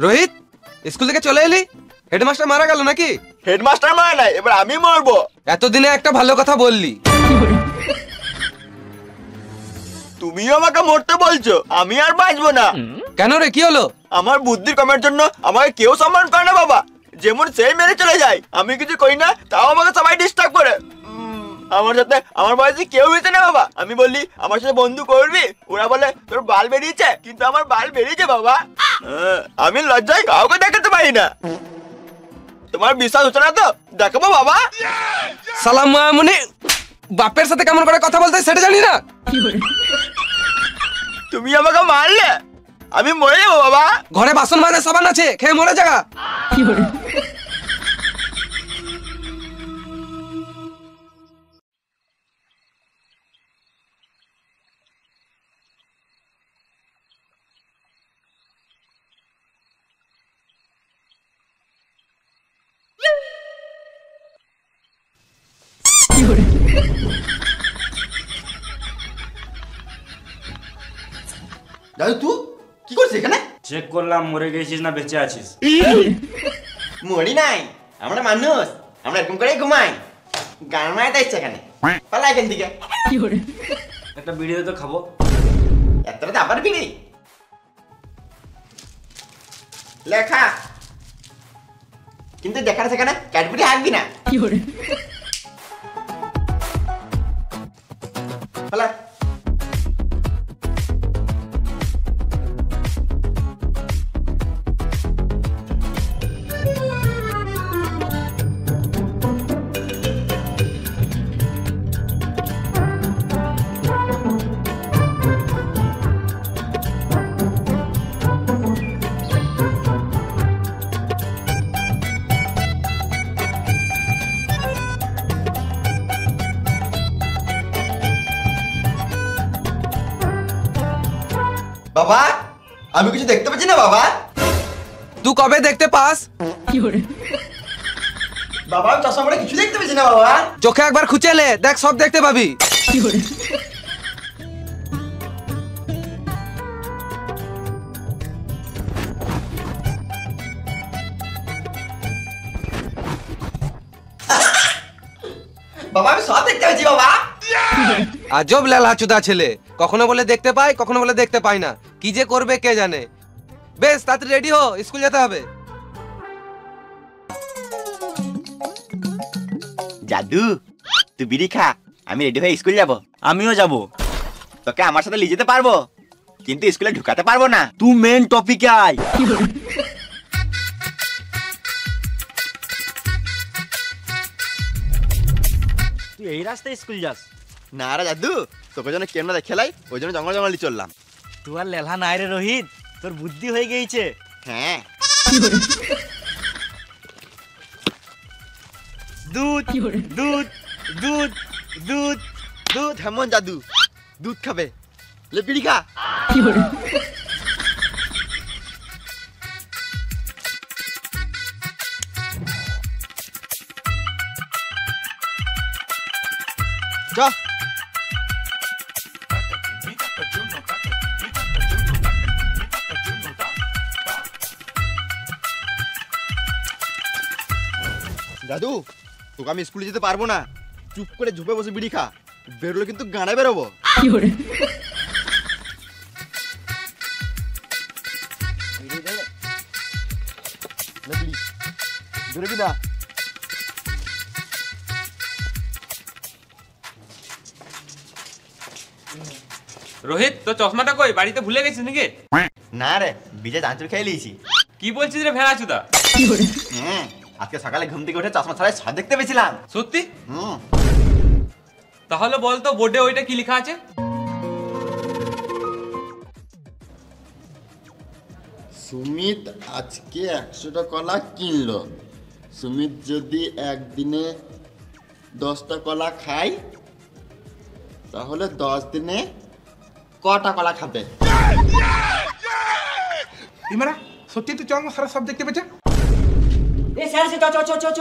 Rohit, school থেকে চলে এলি? হেডমাস্টার মারা গেল নাকি? হেডমাস্টার মারা নাই, এবার আমি মরবো। এতদিনে একটা ভালো কথা বললি। তুমিও আমাকে মরতে বলছো, আমি আর বাঁচবো না। কেন রে, কি হলো? আমার বুদ্ধির কমের জন্য আমাকে কেউ সম্মান করে না বাবা। যেমন সেই মেরে চলে যায়, আমি কিছু করি না তাও আমাকে সবাই ডিস্টার্ব করে। আমার সাথে আমার বয়সে কেউ হয়েছে না বাবা। আমি বললি আমার সাথে বন্ধু করবি, ওরা বলে তোর বাল বেরিয়েছে, কিন্তু আমার বাল বেরিয়েছে বাবা। আমি লজ্জায় কাউকে দেখাতে পারি না। তোমার বিশ্বাস হচ্ছে না তো দেখাবো বাবা। সালাম মামুনি, বাপের সাথে কেমন করে কথা বলতে সেটা জানি না। তুমি আমাকে মারলে আমি মরে যাবো বাবা। ঘরে বাসন মাজা সাবান আছে, খেয়ে মরে যাগা। দাদু তুই কি করছিস এখানে? চেক করলাম মরে গেছিস না বেঁচে আছিস। মরি নাই, আমরা মানুষ, আমরা এরকম করে ঘুমাই। গান মারাতে ইচ্ছে এখানে, পালা এখান থেকে। একটা বিড়ি তো খাবো। এতটা আবার বিড়ি লেখা, কিন্তু দেখার সেখানে ক্যাডবেরি হাঁকবি না। পালা। বাবা, আমি কিছু দেখতে পাচ্ছি না বাবা। তুই কবে দেখতে পাস? বাবা আমি চশমা পরে কিছু দেখতে পাচ্ছি না বাবা। চোখে একবার খুঁচেলে দেখ, সব দেখতে পাবি। বাবা আমি সব দেখতে পাচ্ছি বাবা। আজব লেলাচুদা ছেলে, কখনো বলে দেখতে পাই, কখনো বলে দেখতে পাই না। কি যে করবে কে জানে। বেশ, তাড়াতাড়ি রেডি হো, স্কুল যেতে হবে। জাদু তুই বিড়ি খা, আমি রেডি হয়ে স্কুল যাব। আমিও যাব। তোকে আমার সাথে নিয়ে যেতে পারবো, কিন্তু স্কুলে ঢুকাতে পারবো না। তুই মেন টপিকে আয়। তুই এই রাস্তায় স্কুল যাস? না রে জাদু, তোকে জন্য কেন খেলাই, ওই জন্য জঙ্গল জঙ্গলি চললাম। তুই আর লেলা নাই রে রোহিত, তোর বুদ্ধি হয়ে গিয়েছে। হ্যাঁ। দুধ দুধ দুধ দুধ দুধ, হেমন জাদু দুধ খাবে, লে বিড়ি খা। যা। দাদু তোকে আমি স্কুলে যেতে পারবো না, চুপ করে ঝুপে বসে বিড়ি খা, বেরোলে কিন্তু গানে বেরোবো। বেরোবি না। রোহিত, তোর চশমাটা কই? বাড়িতে ভুলে গেছিস নাকি? না রে, বিজয় চাঁচুর খেয়ে লিয়েছি। কি বলছিস রে ভেড়াচুদা? হ্যাঁ, আজকে সকালে ঘুম থেকে উঠে চশমা ছাড়াই সব দেখতে পেয়েছিলাম। সত্যি? তাহলে বলতো বোর্ডে ওইটা কি লেখা আছে? সুমিত আজকে 100টা কলা কিনলো। সুমিত যদি একদিনে 10টা কলা খায়, তাহলে 10 দিনে কটা কলা খাবে? ইমারা সত্যি তো চল সারা সব দেখতে পেয়েছে। এ স্যার সে চ চ চ চ